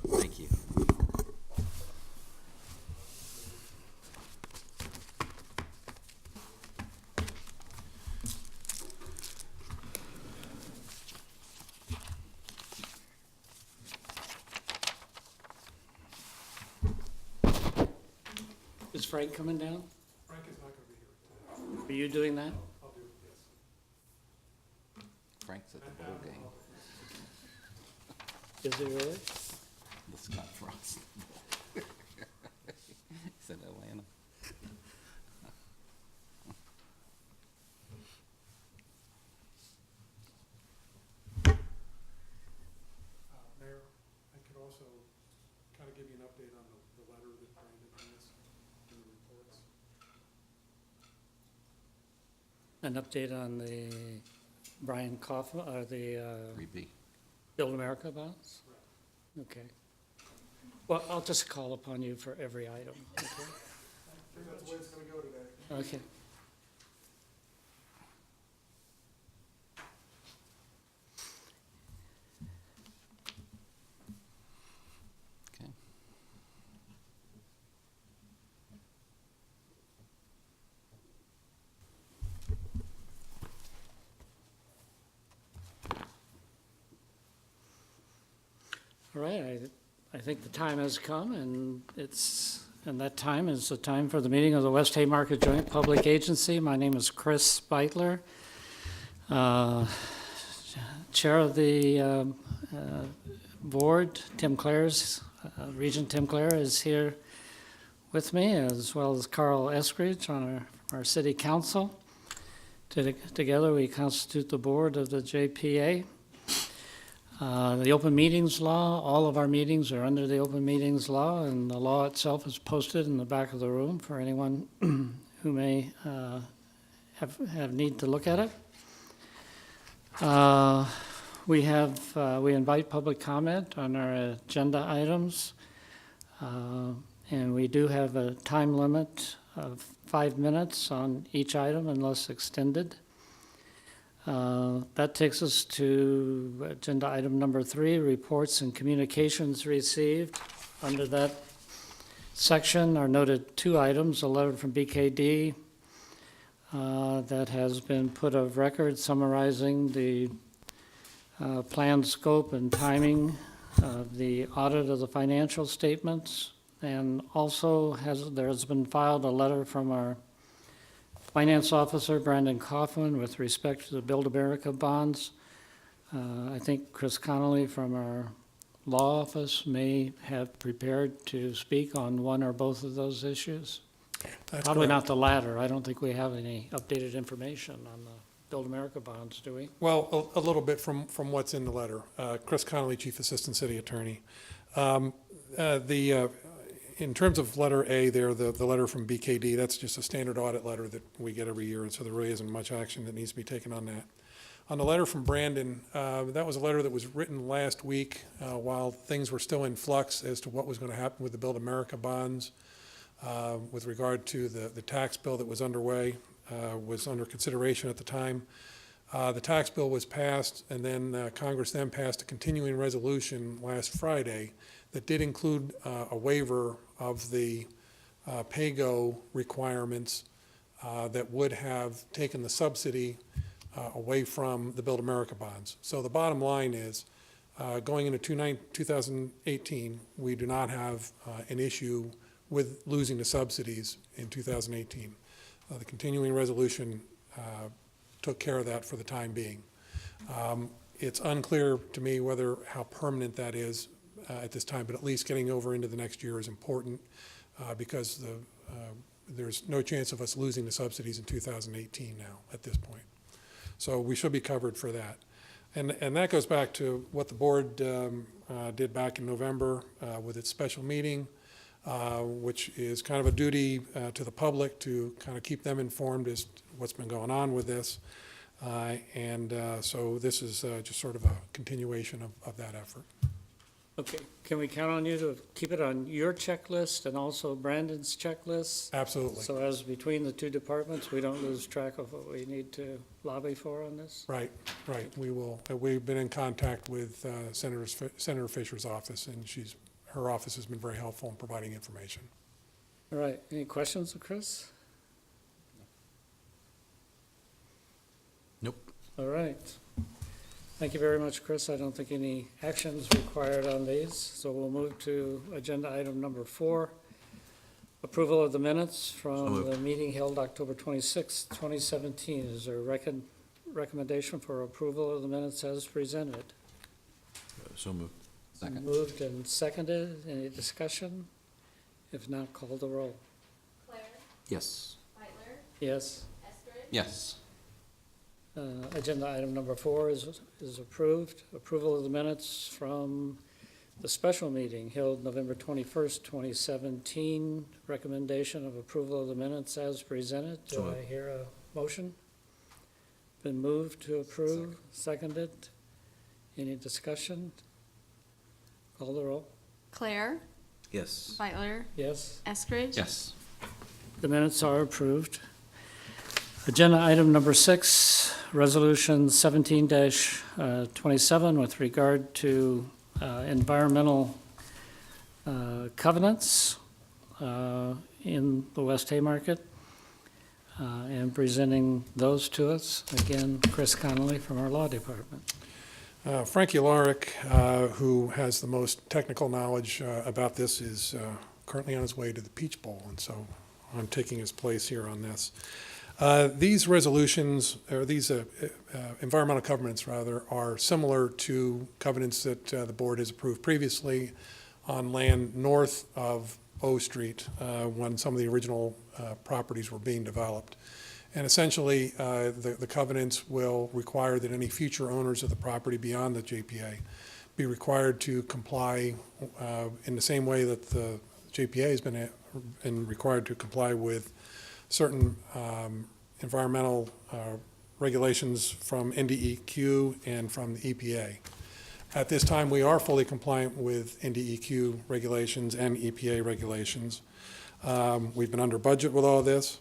Thank you. Is Frank coming down? Frank is not going to be here today. Are you doing that? I'll do it, yes. Frank's at the bowl game. Is he really? The Scott Frost Bowl. He's in Atlanta. Mayor, I could also kind of give you an update on the letter that Brandon has in the reports. An update on the Brian Kaufman, or the 3B. Build America bonds? Okay. Well, I'll just call upon you for every item, okay? I think that's the way it's going to go today. Okay. Okay. All right, I think the time has come, and that time is the time for the meeting of the West Haymarket Joint Public Agency. My name is Chris Beitler, Chair of the board. Tim Clares, Regent Tim Clare is here with me, as well as Carl Eskridge on our city council. Together we constitute the board of the JPA. The open meetings law, all of our meetings are under the open meetings law, and the law itself is posted in the back of the room for anyone who may have need to look at it. We invite public comment on our agenda items, and we do have a time limit of 5 minutes on each item unless extended. That takes us to agenda item number 3, reports and communications received. Under that section are noted 2 items, a letter from BKD that has been put of record summarizing the planned scope and timing of the audit of the financial statements, and also there has been filed a letter from our Finance Officer, Brandon Kaufman, with respect to the Build America bonds. I think Chris Connolly from our law office may have prepared to speak on one or both of those issues. That's Probably correct. not the latter. I don't think we have any updated information on the Build America bonds, do we? Well, a little bit from what's in the letter. Chris Connolly, Chief Assistant City Attorney. In terms of letter A there, the letter from BKD, that's just a standard audit letter that we get every year, and so there really isn't much action that needs to be taken on that. On the letter from Brandon, that was a letter that was written last week while things were still in flux as to what was going to happen with the Build America bonds with regard to the tax bill that was underway, was under consideration at the time. The tax bill was passed, and then Congress then passed a continuing resolution last Friday that did include a waiver of the pay-go requirements that would have taken the subsidy away from the Build America bonds. So the bottom line is, going into 2018, we do not have an issue with losing the subsidies in 2018. The continuing resolution took care of that for the time being. It's unclear to me how permanent that is at this time, but at least getting over into the next year is important because there's no chance of us losing the subsidies in 2018 now at this point. So we should be covered for that. And that goes back to what the board did back in November with its special meeting, which is kind of a duty to the public to kind of keep them informed as to what's been going on with this. So this is just sort of a continuation of that effort. Okay, can we count on you to keep it on your checklist and also Brandon's checklist? Absolutely. So as between the two departments, we don't lose track of what we need to lobby for on this? Right. We will. We've been in contact with Senator Fisher's office, and she's her office has been very helpful in providing information. All right, any questions of Chris? Nope. All right. Thank you very much, Chris. I don't think any actions required on these, so we'll move to agenda item number 4, approval of the minutes from the meeting held October 26, 2017. Is there a recommendation for approval of the minutes as presented? So moved. Second. Moved and seconded. Any discussion? If not, call the roll. Claire, Yes. Beitler, Yes. Eskridge. Yes. Agenda item number 4 is approved. Approval of the minutes from the special meeting held November 21st, 2017. Recommendation of approval of the minutes as presented. So Do moved. I hear a motion? Been moved to approve, seconded. Any discussion? Call the roll. Claire, Yes. Beitler, Yes? Eskridge. Yes. The minutes are approved. Agenda item number 6, Resolution 17-27 with regard to environmental covenants in the West Haymarket. And presenting those to us, again, Chris Connolly from our Law Department. Frankie Larick, who has the most technical knowledge about this, is currently on his way to the Peach Bowl, and so I'm taking his place here on this. These resolutions, or these environmental covenants, rather, are similar to covenants that the board has approved previously on land north of O Street when some of the original properties were being developed. And essentially, the covenants will require that any future owners of the property beyond the JPA be required to comply in the same way that the JPA has been required to comply with certain environmental regulations from NDEQ and from the EPA. At this time, we are fully compliant with NDEQ regulations and EPA regulations. We've been under budget with all of this,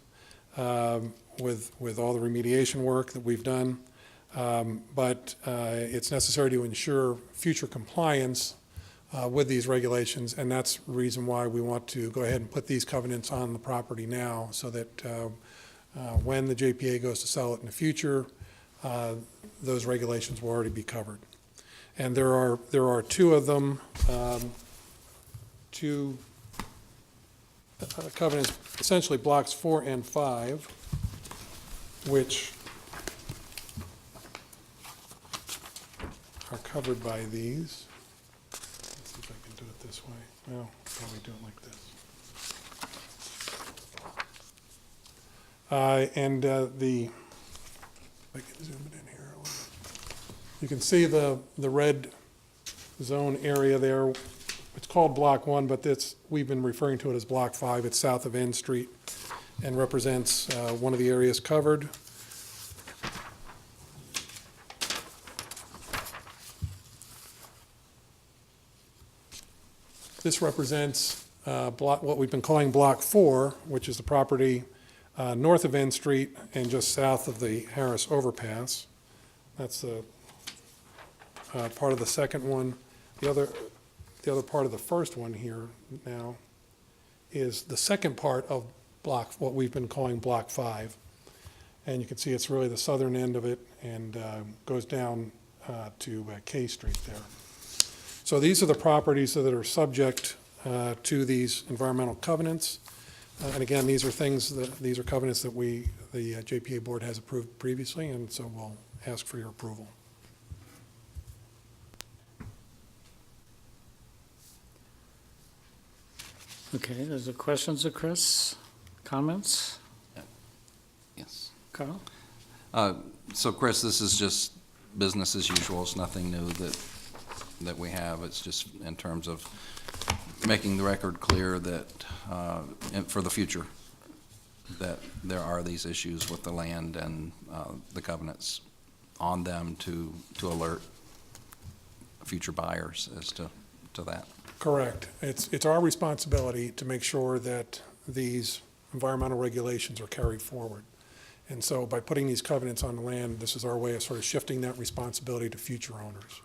with all the remediation work that we've done. But it's necessary to ensure future compliance with these regulations, and that's the reason why we want to go ahead and put these covenants on the property now, so that when the JPA goes to sell it in the future, those regulations will already be covered. And there are two of them, two covenants, essentially blocks 4 and 5, which are covered by these. Let's see if I can do it this way. Well, probably do it like this. If I can zoom it in here a little bit. You can see the red zone area there. It's called Block 1, but we've been referring to it as Block 5. It's south of N Street and represents one of the areas covered. This represents what we've been calling Block 4, which is the property north of N Street and just south of the Harris overpass. That's the part of the second one. The other part of the first one here now is the second part of what we've been calling Block 5. And you can see it's really the southern end of it and goes down to K Street there. So these are the properties that are subject to these environmental covenants. And again, these are covenants that the JPA board has approved previously, and so we'll ask for your approval. Okay, there's the questions of Chris, comments? Yes. Carl? So Chris, this is just business as usual. It's nothing new that we have. It's just in terms of making the record clear that, and for the future, that there are these issues with the land and the covenants on them to alert future buyers as to that. Correct. It's our responsibility to make sure that these environmental regulations are carried forward. And so by putting these covenants on the land, this is our way of sort of shifting that responsibility to future owners.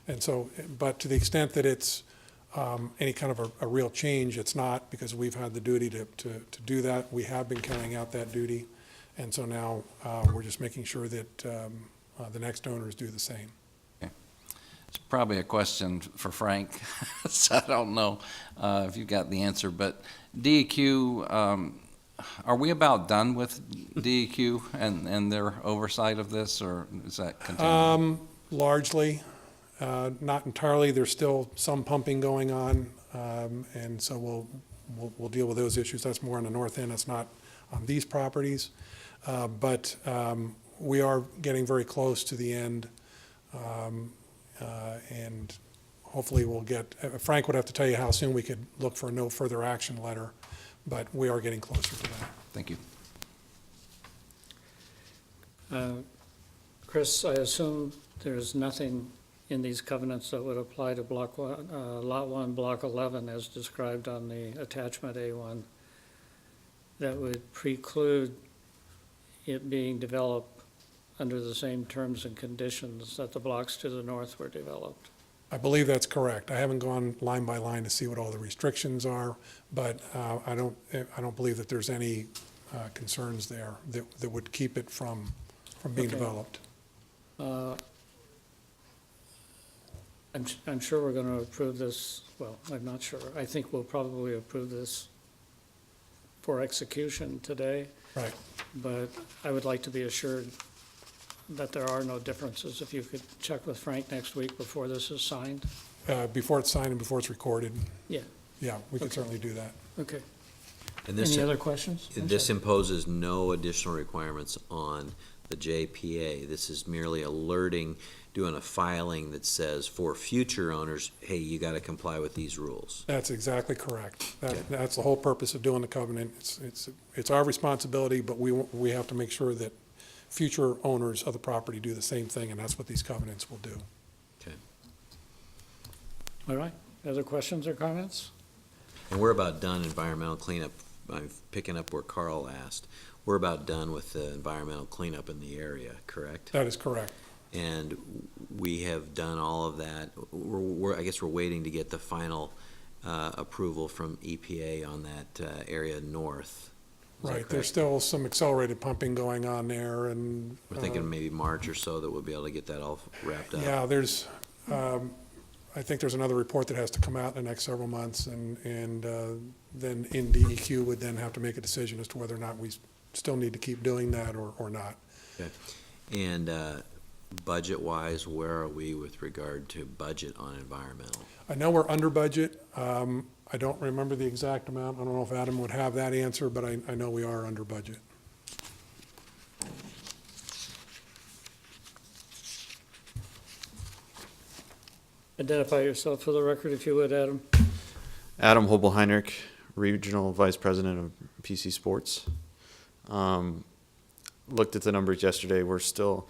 And so, but to the extent that it's any kind of a real change. It's not, because we've had the duty to do that. We have been carrying out that duty. And so now we're just making sure that the next owners do the same. It's probably a question for Frank, so I don't know if you've got the answer, but DEQ, are we about done with DEQ and their oversight of this, or is that continuing? Largely, not entirely. There's still some pumping going on, and so we'll deal with those issues. That's more on the north end. It's not on these properties, but we are getting very close to the end, and hopefully we'll get. Frank would have to tell you how soon we could look for a no further action letter, but we are getting closer to that. Thank you. Chris, I assume there's nothing in these covenants that would apply to Lot 1, Block 11, as described on the attachment A1, that would preclude it being developed under the same terms and conditions that the blocks to the north were developed. I believe that's correct. I haven't gone line by line to see what all the restrictions are, but I don't believe that there's any concerns there that would keep it from being Okay. developed. I'm sure we're going to approve this, well, I'm not sure. I think we'll probably approve this for execution today, Right. but I would like to be assured that there are no differences. If you could check with Frank next week before this is signed. Before it's signed and before it's recorded. Yeah. Yeah, we can Okay. certainly do that. Okay. And this, Any other questions? I'm this sorry. imposes no additional requirements on the JPA. This is merely alerting, doing a filing that says for future owners, hey, you got to comply with these rules. That's exactly correct. Okay. That's the whole purpose of doing the covenant. It's our responsibility, but we have to make sure that future owners of the property do the same thing, and that's what these covenants will do. All right. Other questions or comments? And we're about done environmental cleanup. I'm picking up where Carl asked. We're about done with the environmental cleanup in the area, correct? That is correct. And we have done all of that. I guess we're waiting to get the final approval from EPA on that area north. Is that Right. There's correct? still some accelerated pumping going on there, and We're thinking maybe March or so that we'll be able to get that all wrapped up. yeah, I think there's another report that has to come out in the next several months, and then in DEQ would then have to make a decision as to whether or not we still need to keep doing that or not. And budget-wise, where are we with regard to budget on environmental? I know we're under budget. I don't remember the exact amount. I don't know if Adam would have that answer, but I know we are under budget. Identify yourself for the record, if you would, Adam. Adam Hobel-Heinrich, Regional Vice President of PC Sports. Looked at the numbers yesterday. We're still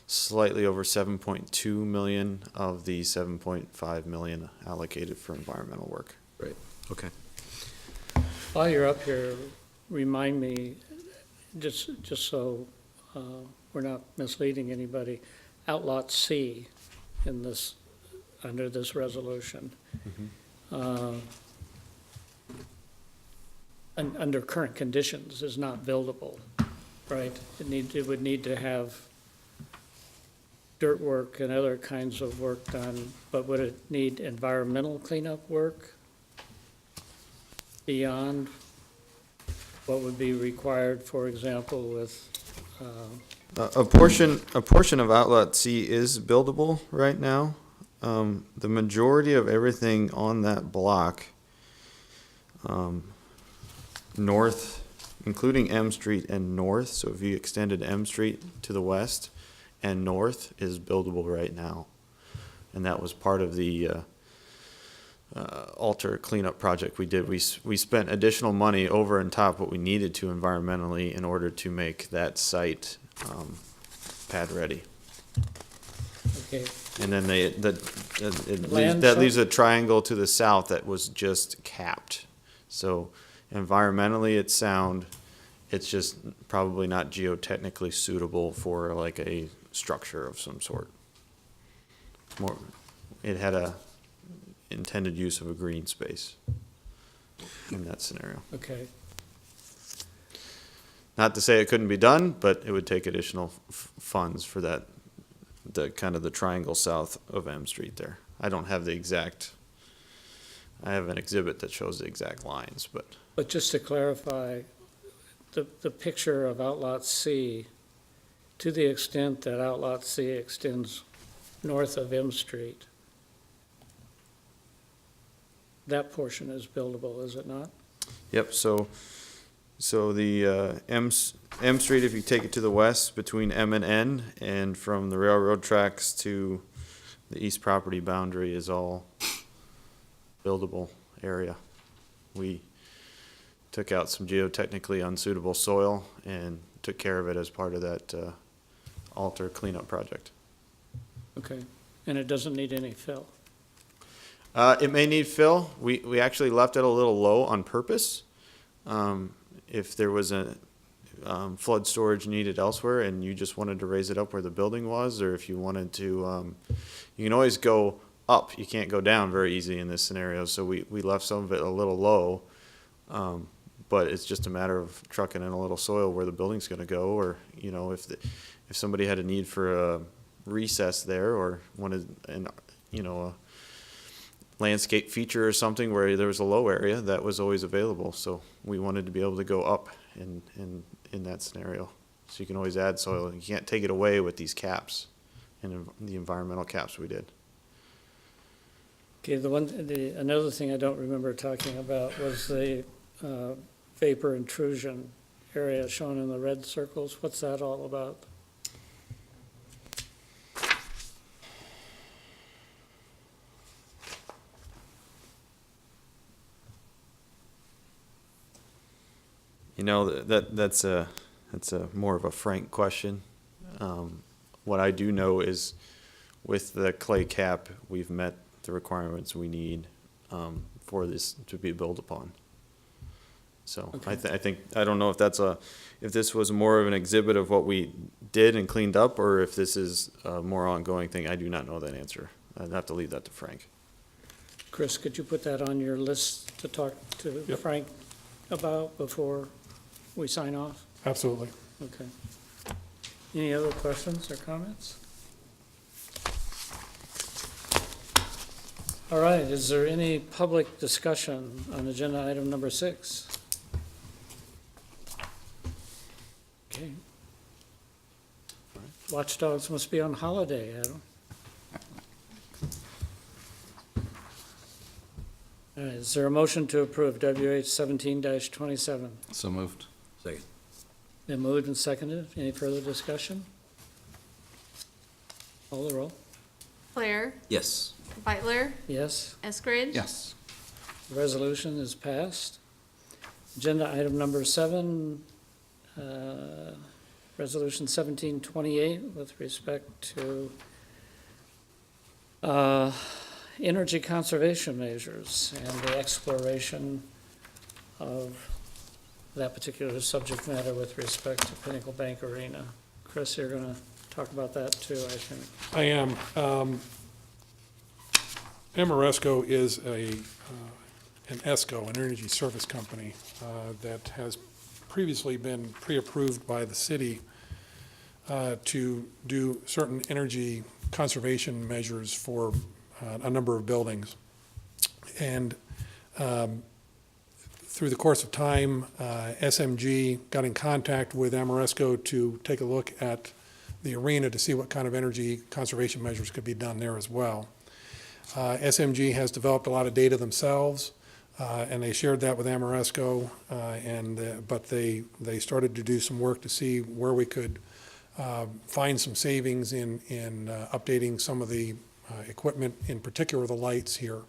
slightly over 7.2 million of the 7.5 million allocated for environmental work. Right, okay. While you're up here, remind me, just so we're not misleading anybody, Outlot C in this, under this resolution, under current conditions is not buildable, right? It would need to have dirt work and other kinds of work done, but would it need environmental cleanup work beyond what would be required, for example, with, A portion of Outlet C is buildable right now. The majority of everything on that block, north, including M Street and north, so if you extended M Street to the west and north, is buildable right now. And that was part of the altar cleanup project we did. We spent additional money over and top what we needed to environmentally in order to make that site pad ready. okay, And then Land that sub- leaves a triangle to the south that was just capped. So environmentally it's sound, it's just probably not geotechnically suitable for like a structure of some sort. More, it had intended use of a green space in that scenario. Okay, Not to say it couldn't be done, but it would take additional funds for that, the kind of the triangle south of M Street there. I don't have the exact, I have an exhibit that shows the exact lines, but but just to clarify, the picture of Outlot C, to the extent that Outlot C extends north of M Street, that portion is buildable, is it not? yep, so the M Street, if you take it to the west between M and N, and from the railroad tracks to the east property boundary is all buildable area. We took out some geotechnically unsuitable soil and took care of it as part of that altar cleanup project. Okay, and it doesn't need any fill? It may need fill. We actually left it a little low on purpose. If there was a flood storage needed elsewhere and you just wanted to raise it up where the building was, or if you wanted to, you can always go up. You can't go down very easy in this scenario. So we left some of it a little low. But it's just a matter of trucking in a little soil where the building's gonna go, or, you know, if somebody had a need for a recess there or wanted a landscape feature or something where there was a low area, that was always available. So we wanted to be able to go up in that scenario. So you can always add soil. You can't take it away with these caps and the environmental caps we did. Okay, another thing I don't remember talking about was the vapor intrusion area shown in the red circles. What's that all about? You know, that's a more of a frank question. What I do know is with the clay cap, we've met the requirements we need for this to be built upon. So Okay. I don't know if this was more of an exhibit of what we did and cleaned up, or if this is a more ongoing thing. I do not know that answer. I'd have to leave that to Frank. Chris, could you put that on your list to talk to Yep. Frank about before we sign off? Absolutely. Okay. Any other questions or comments? All right, is there any public discussion on agenda item number 6? Okay. Watchdogs must be on holiday, Adam. All right, is there a motion to approve WH 17-27? So moved. Second. Been moved and seconded. Any further discussion? Call the roll. Claire, Yes. Beitler, Yes, Eskridge. Yes. the resolution is passed. Agenda item number 7, Resolution 1728 with respect to energy conservation measures and the exploration of that particular subject matter with respect to Pinnacle Bank Arena. Chris, you're going to talk about that too, I think. I am. Amoresco is an ESCO, an energy service company, that has previously been pre-approved by the city to do certain energy conservation measures for a number of buildings. And through the course of time, SMG got in contact with Amoresco to take a look at the arena to see what kind of energy conservation measures could be done there as well. SMG has developed a lot of data themselves, and they shared that with Amoresco, but they started to do some work to see where we could find some savings in updating some of the equipment, in particular the lights here,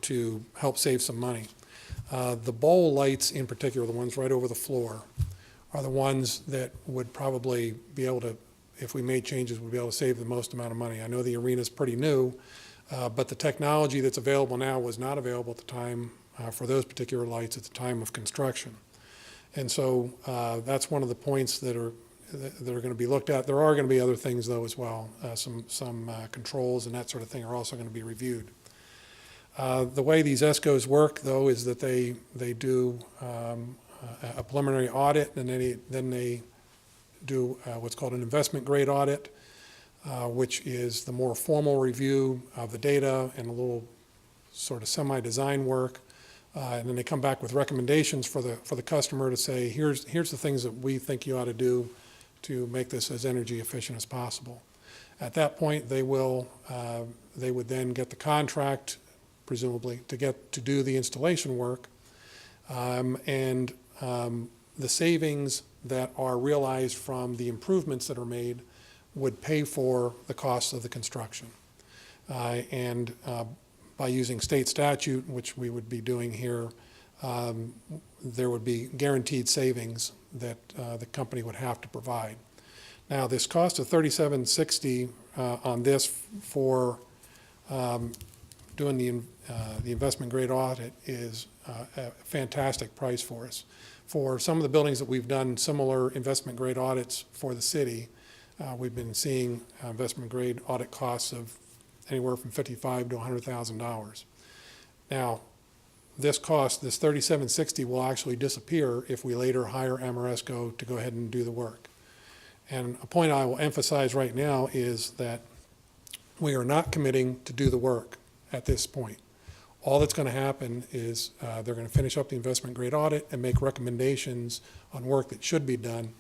to help save some money. The bowl lights in particular, the ones right over the floor, are the ones that would probably be able to, if we made changes, would be able to save the most amount of money. I know the arena's pretty new, but the technology that's available now was not available at the time for those particular lights at the time of construction. And so that's one of the points that that are going to be looked at. There are going to be other things, though, as well. Some controls and that sort of thing are also going to be reviewed. The way these ESCOs work, though, is that they do a preliminary audit, and then they do what's called an investment grade audit, which is the more formal review of the data and a little sort of semi-design work. And then they come back with recommendations for the customer to say, here's the things that we think you ought to do to make this as energy efficient as possible. At that point, they would then get the contract, presumably, to do the installation work. And the savings that are realized from the improvements that are made would pay for the costs of the construction. And by using state statute, which we would be doing here, there would be guaranteed savings that the company would have to provide. Now, this cost of $37.60 on this for doing the investment grade audit is a fantastic price for us. For some of the buildings that we've done similar investment grade audits for the city, we've been seeing investment grade audit costs of anywhere from $55,000 to $100,000. Now, this cost, this $37.60, will actually disappear if we later hire Amoresco to go ahead and do the work. And a point I will emphasize right now is that we are not committing to do the work at this point. All that's going to happen is they're going to finish up the investment grade audit and make recommendations on work that should be done.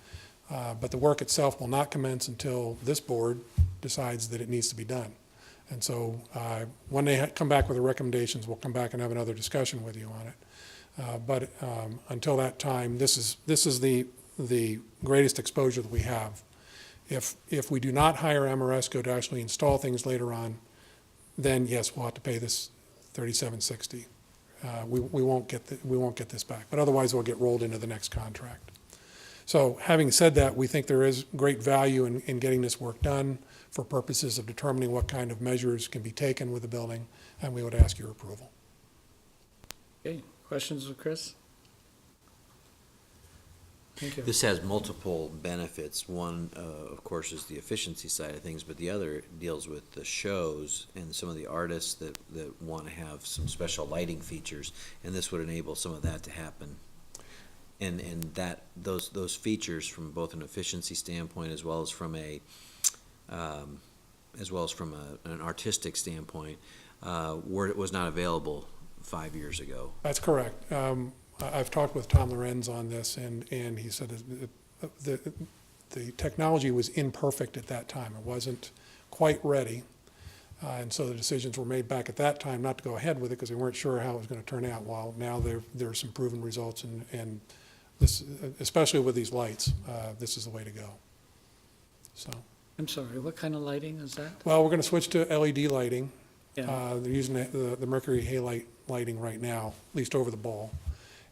But the work itself will not commence until this board decides that it needs to be done. And so when they come back with the recommendations, we'll come back and have another discussion with you on it. But until that time, this is the greatest exposure that we have. If we do not hire Amoresco to actually install things later on, then yes, we'll have to pay this $37.60. We won't get this back. But otherwise, we'll get rolled into the next contract. So having said that, we think there is great value in getting this work done for purposes of determining what kind of measures can be taken with the building, and we would ask your approval. Okay, questions of Chris? Thank you. This has multiple benefits. One, of course, is the efficiency side of things, but the other deals with the shows and some of the artists that want to have some special lighting features, and this would enable some of that to happen. And that those features from both an efficiency standpoint as well as from an artistic standpoint was not available 5 years ago. That's correct. I've talked with Tom Lorenz on this, and he said the technology was imperfect at that time. It wasn't quite ready. And so the decisions were made back at that time not to go ahead with it because they weren't sure how it was going to turn out. While now there are some proven results, and this, especially with these lights, this is the way to go. So. I'm sorry, what kind of lighting is that? Well, we're going to switch to LED lighting. Yeah. They're using the mercury halide lighting right now, at least over the ball.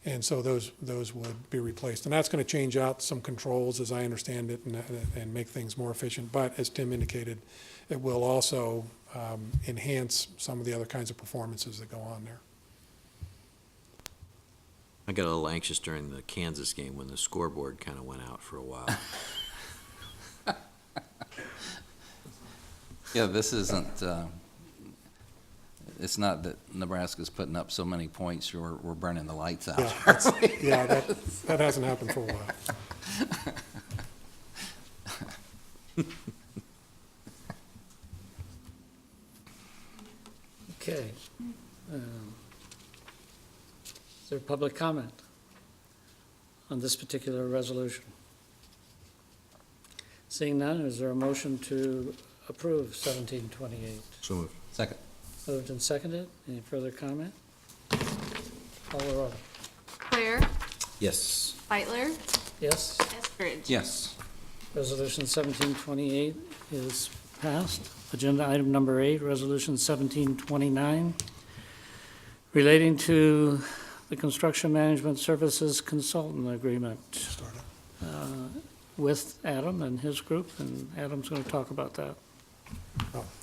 And so those would be replaced. And that's going to change out some controls, as I understand it, and make things more efficient. But as Tim indicated, it will also enhance some of the other kinds of performances that go on there. I got a little anxious during the Kansas game when the scoreboard kind of went out for a while. Yeah, this isn't, it's not that Nebraska's putting up so many points, we're burning the lights out. Yeah, that hasn't happened for a while. Okay. Is there public comment on this particular resolution? Seeing none, is there a motion to approve 1728? So moved. Second. Moved and seconded. Any further comment? Call the roll. Claire, Yes. Beitler, Yes? Eskridge. Yes. Resolution 1728 is passed. Agenda item number 8, Resolution 1729, relating to the Construction Management Services Consultant Agreement with Adam and his group, and Adam's going to talk about that.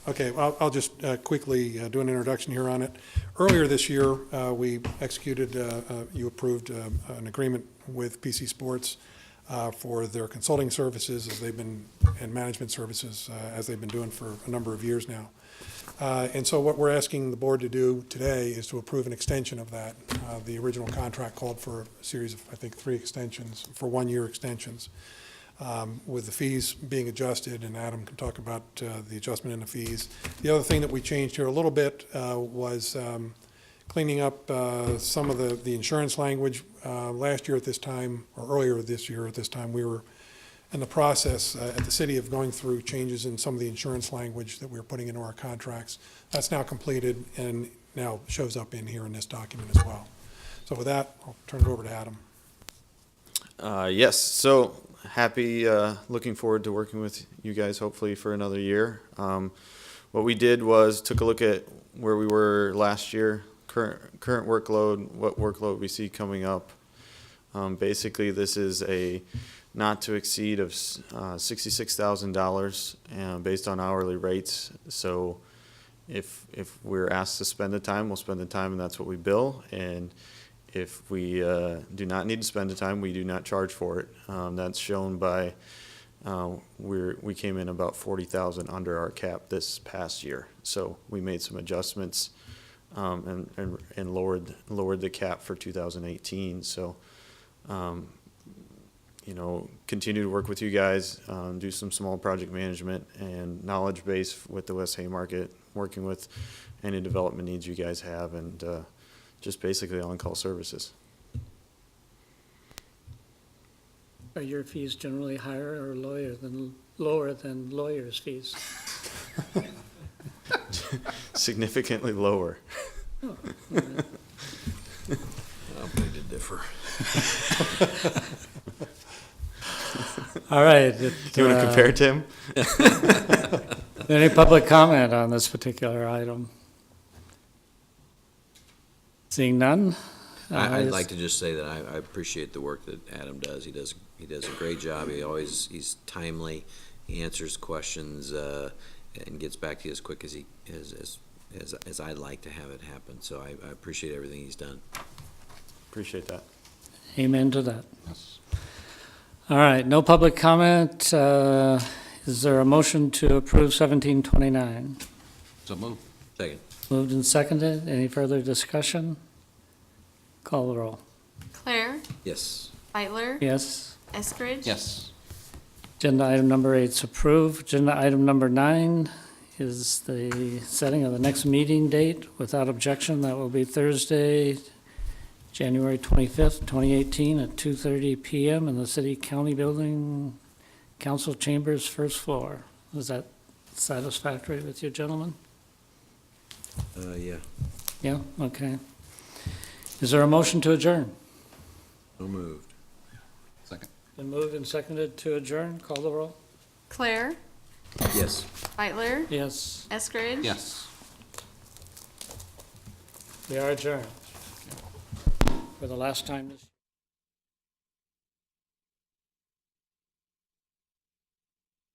Okay, I'll just quickly do an introduction here on it. Earlier this year, we executed, you approved an agreement with PC Sports for their consulting services as they've been, and management services as they've been doing for a number of years now. And so what we're asking the board to do today is to approve an extension of that. The original contract called for a series of, I think, 3 extensions, for 1-year extensions, with the fees being adjusted, and Adam can talk about the adjustment in the fees. The other thing that we changed here a little bit was cleaning up some of the insurance language. Last year at this time, or earlier this year at this time, we were in the process at the city of going through changes in some of the insurance language that we were putting into our contracts. That's now completed and now shows up in here in this document as well. So with that, I'll turn it over to Adam. Yes, so happy, looking forward to working with you guys hopefully for another year. What we did was took a look at where we were last year, current workload, what workload we see coming up. Basically, this is a not to exceed of $66,000 based on hourly rates. So if we're asked to spend the time, we'll spend the time, and that's what we bill. And if we do not need to spend the time, we do not charge for it. That's shown by we came in about 40,000 under our cap this past year. So we made some adjustments and lowered the cap for 2018. So continue to work with you guys, do some small project management and knowledge base with the West Haymarket, working with any development needs you guys have, and just basically on-call services. Are your fees generally higher or lower than lawyers' fees? Significantly lower. Oh, I'll beg to differ. all right. Do you want to compare, Tim? Any public comment on this particular item? Seeing none? I'd like to just say that I appreciate the work that Adam does. He does a great job. He's timely. He answers questions and gets back to you as quick as I'd like to have it happen. So I appreciate everything he's done. Appreciate that. Amen to that. Yes. All right, no public comment. Is there a motion to approve 1729? So move. Second. Moved and seconded. Any further discussion? Call the roll. Claire, Yes. Beitler, Yes. Eskridge. Yes. Agenda item number 8 is approved. Agenda item number 9 is the setting of the next meeting date. Without objection, that will be Thursday, January 25th, 2018 at 2:30 p.m. in the City County Building, Council Chambers, first floor. Is that satisfactory with you, gentlemen? Yeah. Yeah, okay. Is there a motion to adjourn? So moved. Second. Been moved and seconded to adjourn. Call the roll. Claire, Yes. Beitler, Yes, Eskridge. Yes. we are adjourned. For the last time this year.